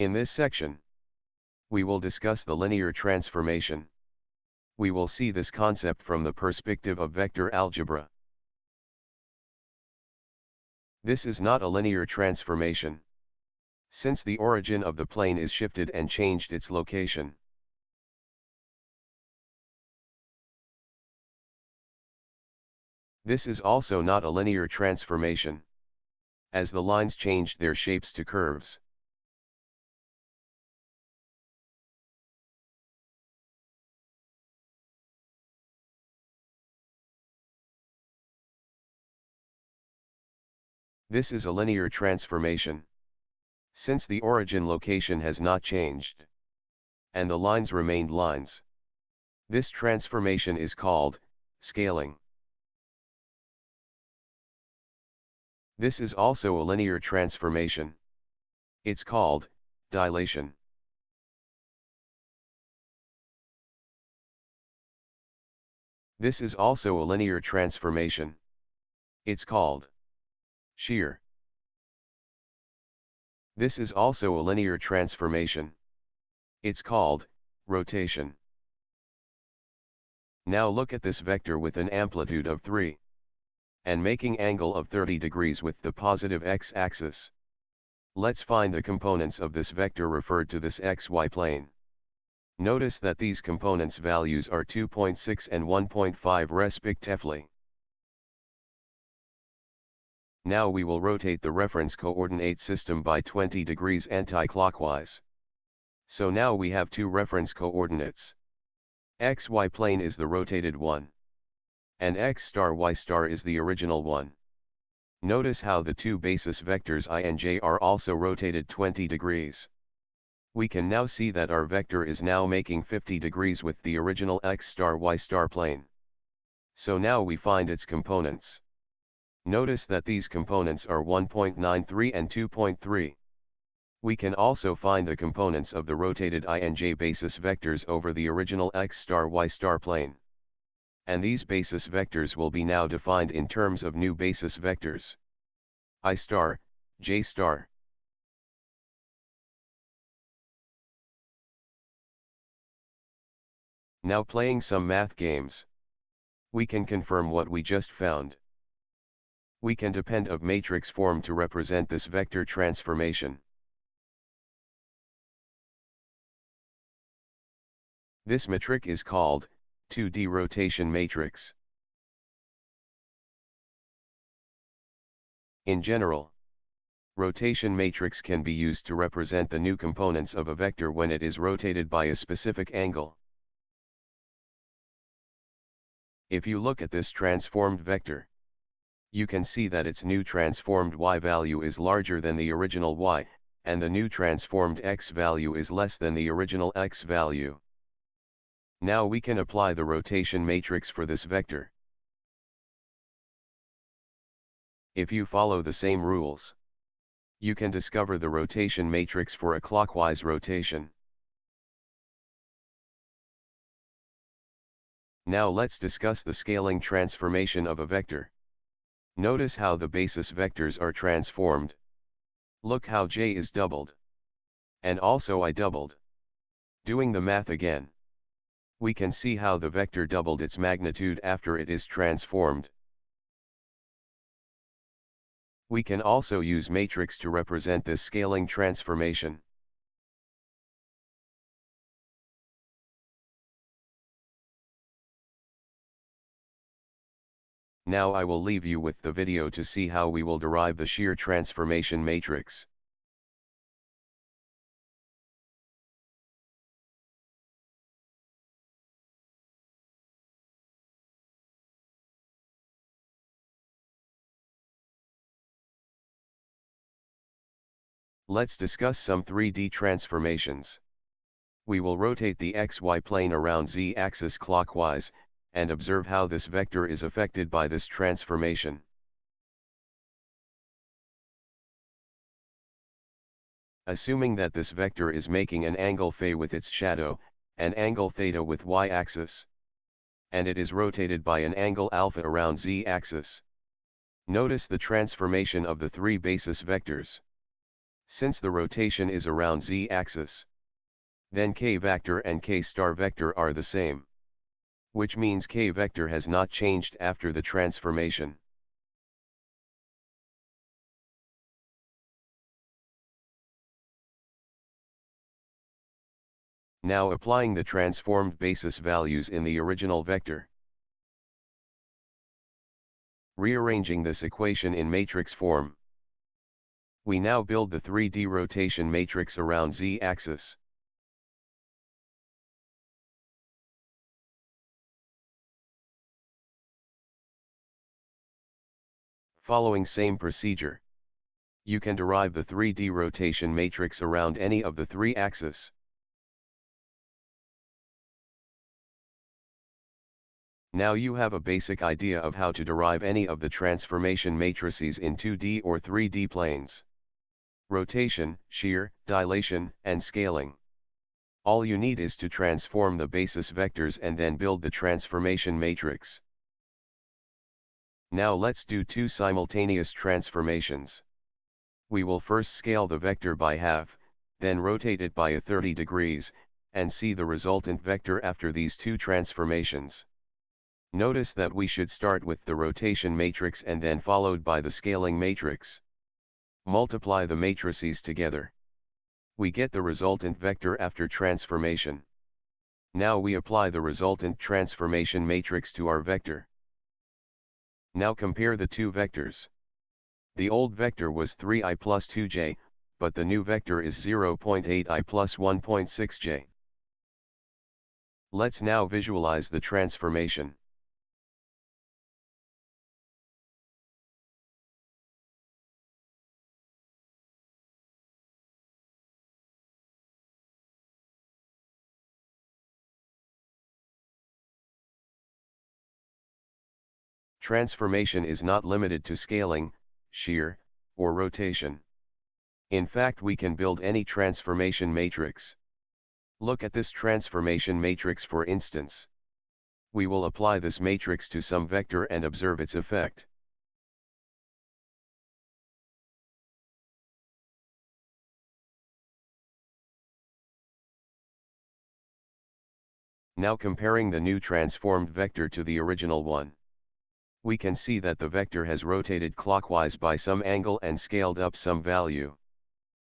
In this section, we will discuss the linear transformation. We will see this concept from the perspective of vector algebra. This is not a linear transformation, since the origin of the plane is shifted and changed its location. This is also not a linear transformation, as the lines changed their shapes to curves. This is a linear transformation, since the origin location has not changed, and the lines remained lines. This transformation is called scaling. This is also a linear transformation. It's called dilation. This is also a linear transformation. It's called shear. This is also a linear transformation. It's called rotation. Now look at this vector with an amplitude of 3. And making angle of 30 degrees with the positive x-axis. Let's find the components of this vector referred to this xy plane. Notice that these components' values are 2.6 and 1.5 respectively. Now we will rotate the reference coordinate system by 20 degrees anti-clockwise. So now we have two reference coordinates. XY plane is the rotated one, and x star y star is the original one. Notice how the two basis vectors I and j are also rotated 20 degrees. We can now see that our vector is now making 50 degrees with the original x star y star plane. So now we find its components. Notice that these components are 1.93 and 2.3. We can also find the components of the rotated I and j basis vectors over the original x star y star plane. And these basis vectors will be now defined in terms of new basis vectors. I star, j star. Now playing some math games, we can confirm what we just found. We can depend of matrix form to represent this vector transformation. This matrix is called 2D rotation matrix. In general, rotation matrix can be used to represent the new components of a vector when it is rotated by a specific angle. If you look at this transformed vector, you can see that its new transformed y value is larger than the original y, and the new transformed x value is less than the original x value. Now we can apply the rotation matrix for this vector. If you follow the same rules, you can discover the rotation matrix for a clockwise rotation. Now let's discuss the scaling transformation of a vector. Notice how the basis vectors are transformed. Look how j is doubled. And also I doubled. Doing the math again, we can see how the vector doubled its magnitude after it is transformed. We can also use matrix to represent this scaling transformation. Now I will leave you with the video to see how we will derive the shear transformation matrix. Let's discuss some 3D transformations. We will rotate the xy plane around z-axis clockwise, and observe how this vector is affected by this transformation. Assuming that this vector is making an angle phi with its shadow, an angle theta with y-axis, and it is rotated by an angle alpha around z-axis. Notice the transformation of the three basis vectors. Since the rotation is around z-axis, then k vector and k star vector are the same, which means k vector has not changed after the transformation. Now applying the transformed basis values in the original vector. Rearranging this equation in matrix form. We now build the 3D rotation matrix around z-axis. Following same procedure, you can derive the 3D rotation matrix around any of the three axes. Now you have a basic idea of how to derive any of the transformation matrices in 2D or 3D planes. Rotation, shear, dilation, and scaling. All you need is to transform the basis vectors and then build the transformation matrix. Now let's do two simultaneous transformations. We will first scale the vector by half, then rotate it by 30 degrees, and see the resultant vector after these two transformations. Notice that we should start with the rotation matrix and then followed by the scaling matrix. Multiply the matrices together. We get the resultant vector after transformation. Now we apply the resultant transformation matrix to our vector. Now compare the two vectors. The old vector was 3i plus 2j, but the new vector is 0.8i plus 1.6j. Let's now visualize the transformation. Transformation is not limited to scaling, shear, or rotation. In fact, we can build any transformation matrix. Look at this transformation matrix for instance. We will apply this matrix to some vector and observe its effect. Now comparing the new transformed vector to the original one. We can see that the vector has rotated clockwise by some angle and scaled up some value.